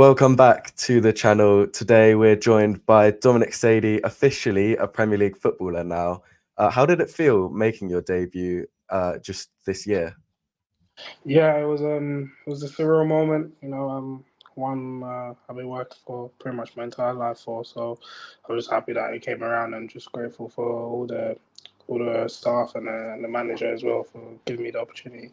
Welcome back to the channel. Today we're joined by Dominic Sadi, officially a Premier League footballer now. How did it feel making your debut just this year? Yeah, it was a surreal moment. One I've been working for pretty much my entire life for, so I'm just happy that it came around and just grateful for all the staff and the manager as well for giving me the opportunity.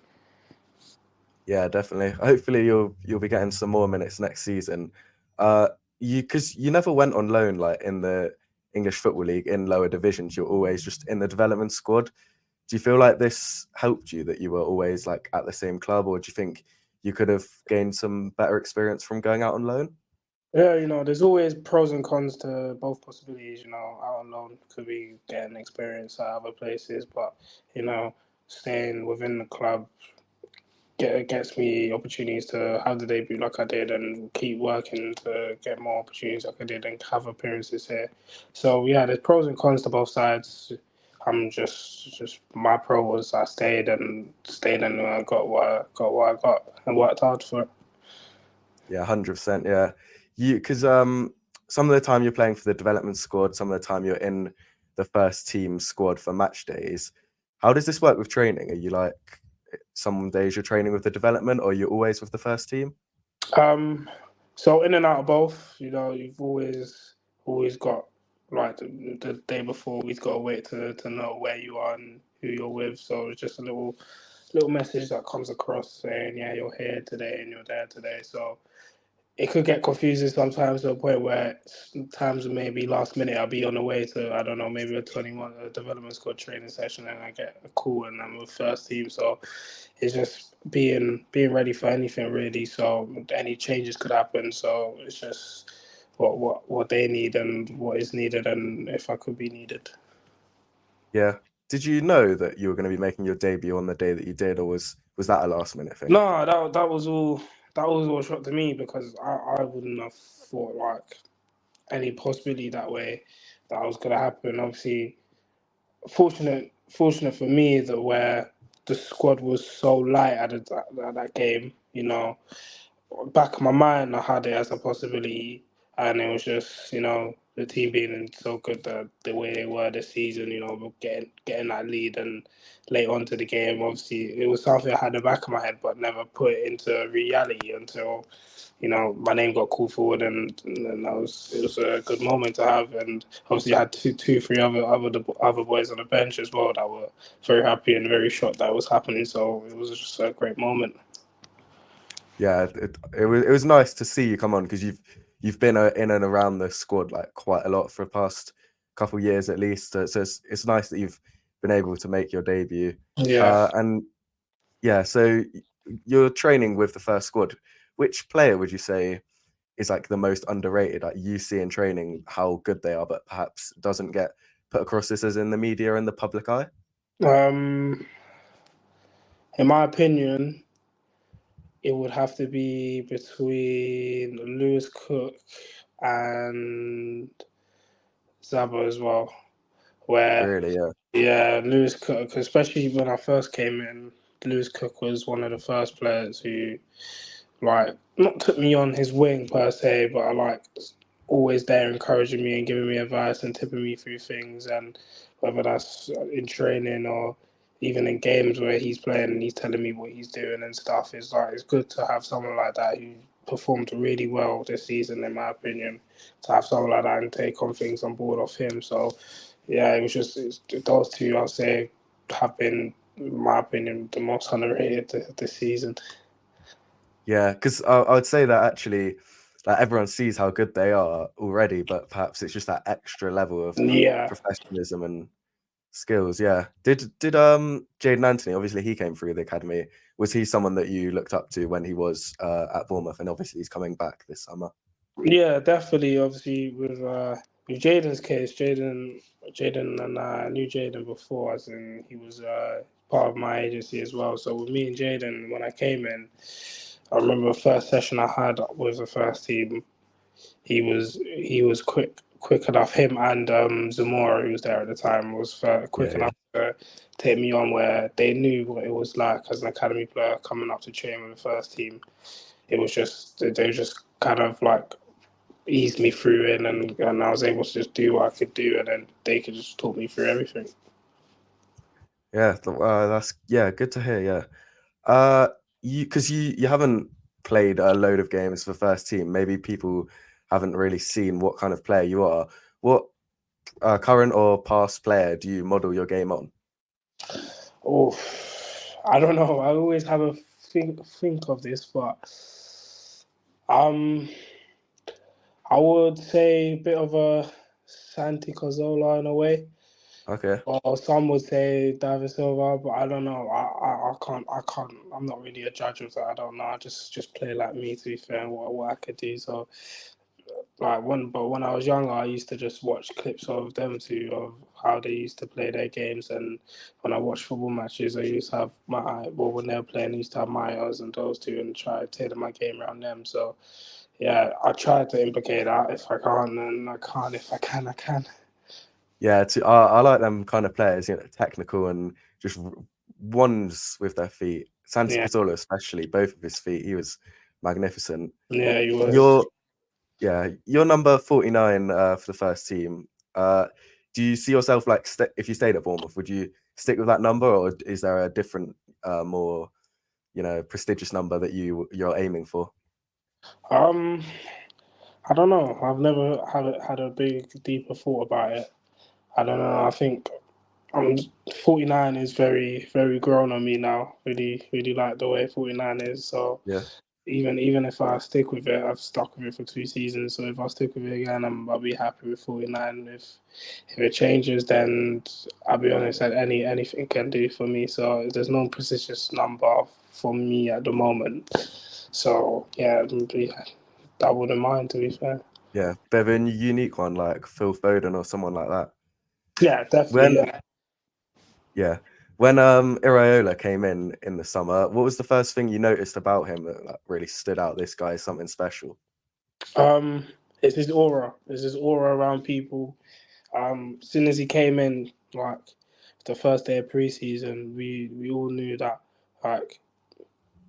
Yeah, definitely. Hopefully you'll be getting some more minutes next season. Because you never went on loan like in the English Football League in lower divisions. You're always just in the development squad. Do you feel like this helped you that you were always like at the same club, or do you think you could have gained some better experience from going out on loan? Yeah, there's always pros and cons to both possibilities. Out on loan could be getting experience at other places, but staying within the club gets me opportunities to have the debut like I did and keep working to get more opportunities like I did and have appearances here. So yeah, there's pros and cons to both sides. I'm just my pro was I stayed and I got what I got and worked hard for it. Yeah, 100%. Yeah, because some of the time you're playing for the development squad, some of the time you're in the first team squad for match days. How does this work with training? Are you like some days you're training with the development, or you're always with the first team? So in and out of both. You've always got like the day before. We've got to wait to know where you are and who you're with. So it's just a little message that comes across saying, yeah, you're here today and you're there today. So it could get confusing sometimes to a point where times maybe last minute I'll be on the way to, I don't know, maybe a development squad training session and I get a call and I'm with first team. So it's just being ready for anything really. So any changes could happen. So it's just what they need and what is needed and if I could be needed. Yeah. Did you know that you were going to be making your debut on the day that you did, or was that a last minute thing? No, that was all shock to me because I wouldn't have thought like any possibility that way that was gonna happen. Obviously, fortunate for me that where the squad was so light at that game, back of my mind I had it as a possibility, and it was just the team being so good that the way they were this season, getting that lead and late on to the game. Obviously, it was something I had in the back of my head, but never put it into reality until my name got called forward, and it was a good moment to have. And obviously, I had three other boys on the bench as well that were very happy and very shocked that was happening. So it was just a great moment. Yeah, it was nice to see you come on because you've been in and around the squad like quite a lot for the past couple of years at least. So it's nice that you've been able to make your debut. Yeah. And yeah, so you're training with the first squad. Which player would you say is like the most underrated? Like you see in training how good they are, but perhaps doesn't get put across this as in the media and the public eye? In my opinion, it would have to be between Lewis Cook and Zaba as well. Where, Really, yeah. yeah, Lewis Cook, especially when I first came in, Lewis Cook was one of the first players who, like, not took me on his wing per se, but I like always there encouraging me and giving me advice and tipping me through things, and whether that's in training or even in games where he's playing and he's telling me what he's doing and stuff. It's good to have someone like that who performed really well this season, in my opinion, to have someone like that and take on things on board off him. So yeah, those two I'll say have been, in my opinion, the most underrated this season. Yeah, because I would say that actually, like everyone sees how good they are already, but perhaps it's just that extra level of Yeah. professionalism and skills. Yeah. Did Jaden Anthony? Obviously, he came through the academy. Was he someone that you looked up to when he was at Bournemouth? And obviously, he's coming back this summer. Yeah, definitely. Obviously, with Jaden's case, Jaden and I knew Jaden before, as in he was part of my agency as well. So with me and Jaden, when I came in, I remember the first session I had with the first team. He was quick enough. Him and Zamora, who was there at the time, was quick Yeah, enough to take me on, where they knew what it was like as an academy player coming up to train with the first team. It was just they were just kind of like eased me through it, and I was able to just do what I could do, and then they could just talk me through everything. Yeah, that's good to hear. Yeah, because you haven't played a load of games for first team. Maybe people haven't really seen what kind of player you are. What current or past player do you model your game on? Oh, I don't know. I always have a think of this, but um, I would say a bit of a Santi Cazorla in a way. Okay. Or some would say David Silva, but I don't know. I can't. I'm not really a judge of that. I don't know. I just play like me, to be fair, and what I could do. So like when I was younger, I used to just watch clips of them too, of how they used to play their games. And when I watched football matches, I used to have when they were playing, I used to have my eyes on those two and try to tailor my game around them. So yeah, I try to implicate that. If I can't, then I can't. If I can, I can. Yeah, I like them kind of players, technical and just ones with their feet. Santi Yeah, Cazorla, especially, both of his feet, he was magnificent. yeah, you was. You're you're number 49 for the first team. Do you see yourself like if you stayed at Bournemouth, would you stick with that number, or is there a different, more prestigious number that you're aiming for? Um, I don't know. I've never had a big deeper thought about it. I don't know. I think 49 is very grown on me now. Really like the way 49 is. So Yeah. even if I stick with it, I've stuck with it for 2 seasons. So if I stick with it again, I'll be happy with 49. If it changes, then I'll be honest. Anything can do for me. So there's no precious number for me at the moment. So yeah, I wouldn't mind, to be fair. Yeah, bit of a unique one, like Phil Foden or someone like that. Yeah, definitely. When Yeah. Yeah. When Iraola came in the summer, what was the first thing you noticed about him that like, really stood out? This guy is something special. Um, it's his aura. It's his aura around people. As soon as he came in, like the first day of preseason, we all knew that like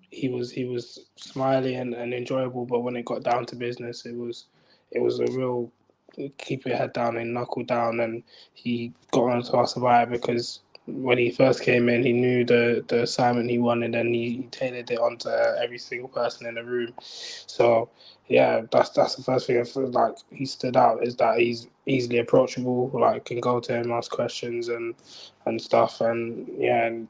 he was smiley and enjoyable. But when it got down to business, it was a real keep your head down and knuckle down. And he got on to us about it because when he first came in, he knew the assignment he wanted, and he tailored it onto every single person in the room. So yeah, that's the first thing I feel like he stood out, is that he's easily approachable. Like, can go to him, ask questions and stuff. And yeah, and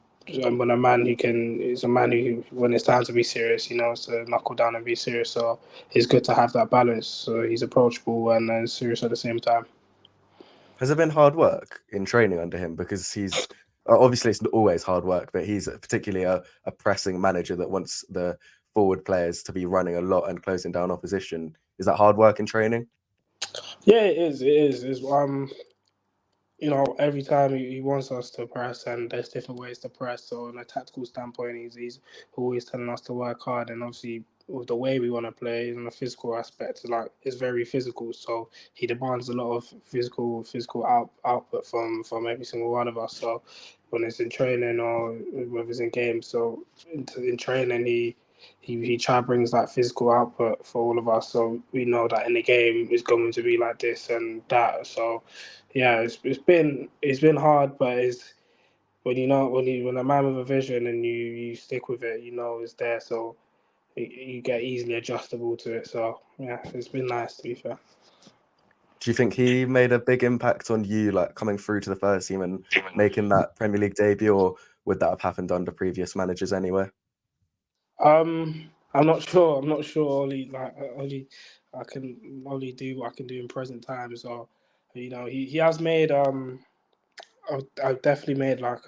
when a man who can is a man who, when it's time to be serious, he knows to knuckle down and be serious. So it's good to have that balance. So he's approachable and serious at the same time. Has it been hard work in training under him? Because he's obviously it's always hard work, but he's particularly a pressing manager that wants the forward players to be running a lot and closing down opposition. Is that hard work in training? Yeah, it is. It is. Every time he wants us to press, and there's different ways to press. So, on a tactical standpoint, he's always telling us to work hard, and obviously, with the way we want to play, and the physical aspect, like it's very physical. So he demands a lot of physical output from every single one of us. So when it's in training or whether it's in games, so in training, he try brings that physical output for all of us. So we know that in the game it's going to be like this and that. So yeah, it's been hard, but it's when a man with a vision and you stick with it, it's there. So you get easily adjustable to it. So yeah, it's been nice, to be fair. Do you think he made a big impact on you, like coming through to the first team and making that Premier League debut, or would that have happened under previous managers anyway? I'm not sure. I'm not sure. I can only do what I can do in present time. So he has made I've definitely made like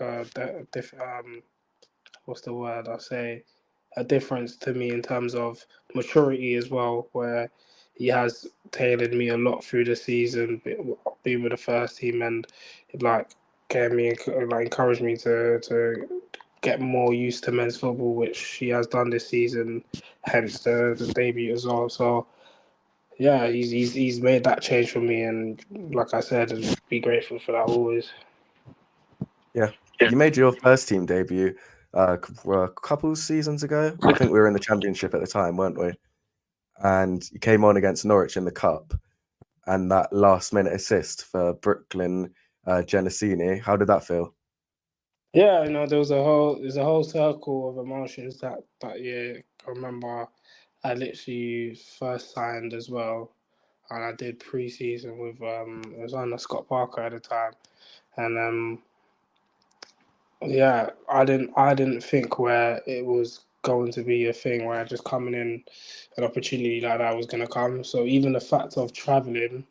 what's the word I say, a difference to me in terms of maturity as well, where he has tailored me a lot through the season, being with the first team, and like gave me like encouraged me to get more used to men's football, which he has done this season, hence the debut as well. So yeah, he's made that change for me, and like I said, I'd be grateful for that always. Yeah, you made your first team debut a couple seasons ago. I think we were in the Championship at the time, weren't we? and you came on against Norwich in the cup, and that last-minute assist for Brooklyn Genesini. How did that feel? Yeah, there's a whole circle of emotions that year. I remember I literally first signed as well, and I did pre-season with it was under Scott Parker at the time, and yeah, I didn't think where it was going to be a thing where just coming in an opportunity like that was going to come. So even the fact of traveling,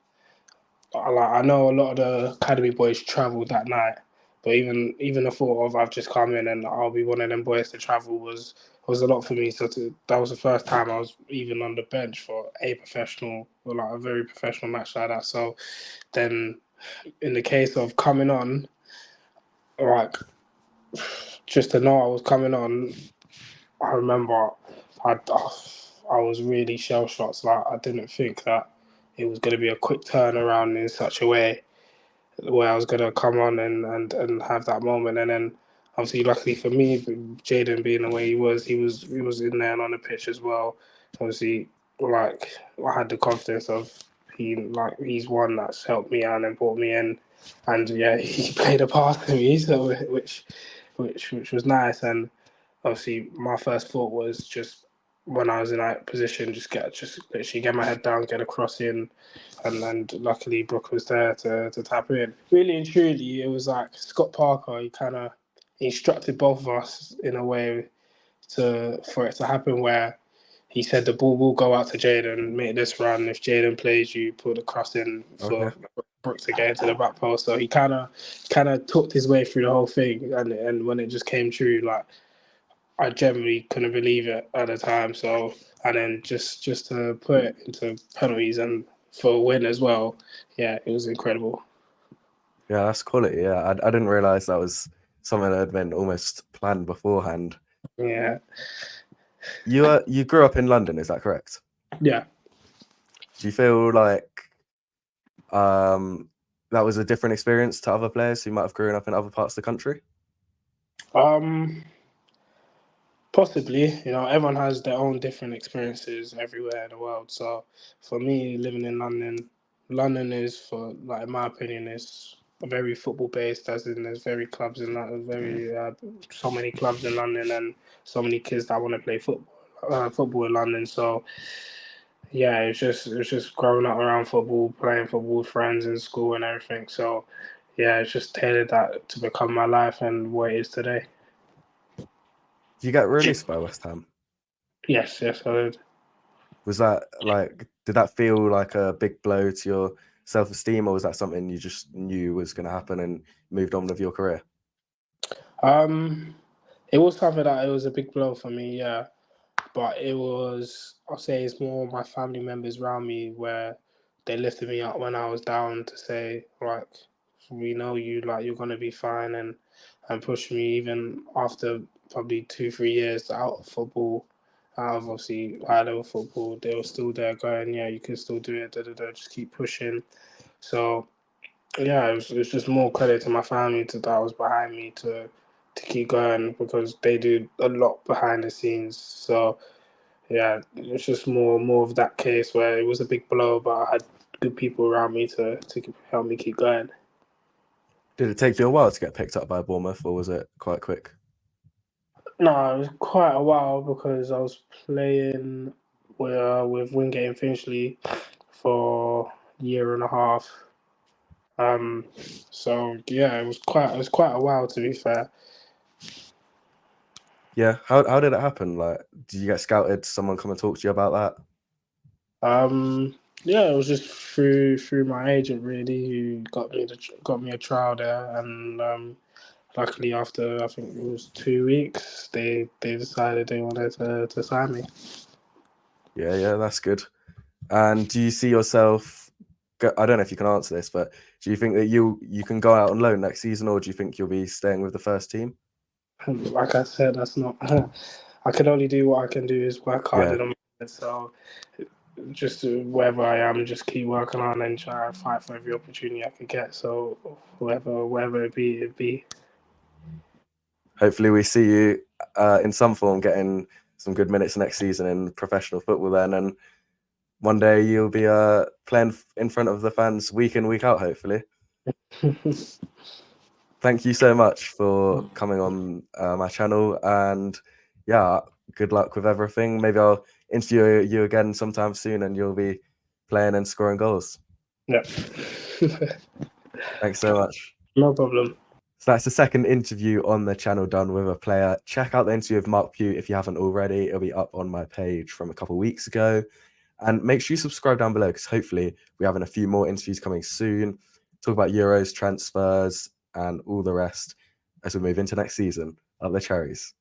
I know a lot of the academy boys travelled that night, but even the thought of I've just come in and I'll be one of them boys to travel was a lot for me. So that was the first time I was even on the bench for a professional or like a very professional match like that. So then, in the case of coming on, like just to know I was coming on, I remember I I was really shell shocked. Like I didn't think that it was going to be a quick turnaround in such a way where I was gonna come on and have that moment. And then obviously, luckily for me, Jaden being the way he was in there and on the pitch as well. Obviously, like I had the confidence of he's one that's helped me out and brought me in, and yeah, he played a part to me, so which was nice. And obviously, my first thought was just when I was in that position, just literally get my head down, get a cross in, and luckily Brooke was there to tap in. Really and truly, it was like Scott Parker. He kind of instructed both of us in a way for it to happen where he said the ball will go out to Jaden, make this run. If Jaden plays, you put the cross in Okay. for Brooke to get into the back post. So he kind of talked his way through the whole thing, and when it just came true, like I generally couldn't believe it at the time. So and then just to put it into penalties and for a win as well, yeah, it was incredible. Yeah, that's quality. Yeah, I didn't realize that was something that had been almost planned beforehand. Yeah, You grew up in London, is that correct? yeah. Do you feel like that was a different experience to other players who might have grown up in other parts of the country? Um, Possibly. Everyone has their own different experiences everywhere in the world. So for me, living in London, London is for like in my opinion is very football based. As in, there's very clubs in London, very so many clubs in London, and so many kids that want to play football in London. So yeah, it's just growing up around football, playing football with friends in school and everything. So yeah, it's just tailored that to become my life and what it is today. Did you get released by West Ham? Yes, yes, I did. Was that did that feel like a big blow to your self-esteem, or was that something you just knew was going to happen and moved on with your career? Um, it was something that it was a big blow for me, yeah. But I'll say it's more my family members around me where they lifted me up when I was down to say, like, we know you, like, you're gonna be fine, and push me even after probably 2, 3 years out of football, out of obviously high level football, they were still there going, yeah, you can still do it, just keep pushing. So yeah, it was just more credit to my family that was behind me to keep going because they do a lot behind the scenes. So yeah, it's just more of that case where it was a big blow, but I had good people around me to help me keep going. Did it take you a while to get picked up by Bournemouth, or was it quite quick? No, it was quite a while because I was playing with Wingate and Finchley for a year and a half. Um, so yeah, it was quite a while to be fair. Yeah. How did it happen? Like, did you get scouted? Someone come and talk to you about that? Yeah, it was just through my agent really who got me a trial there, and luckily after I think it was 2 weeks, they decided they wanted to sign me. Yeah, that's good. And do you see yourself? I don't know if you can answer this, but do you think that you can go out on loan next season, or do you think you'll be staying with the first team? Like I said, that's not. I can only do what I can do is work hard Yeah. and so just wherever I am, just keep working on and try and fight for every opportunity I can get. So wherever it be. Hopefully, we see you in some form getting some good minutes next season in professional football then. And one day you'll be playing in front of the fans week in, week out, hopefully. Thank you so much for coming on my channel, and yeah, good luck with everything. Maybe I'll interview you again sometime soon and you'll be playing and scoring goals. Yeah. Thanks so much. No problem. So that's the second interview on the channel done with a player. Check out the interview with Mark Pugh if you haven't already. It'll be up on my page from a couple of weeks ago. And make sure you subscribe down below, because hopefully we're having a few more interviews coming soon. Talk about Euros, transfers, and all the rest as we move into next season. Up the cherries.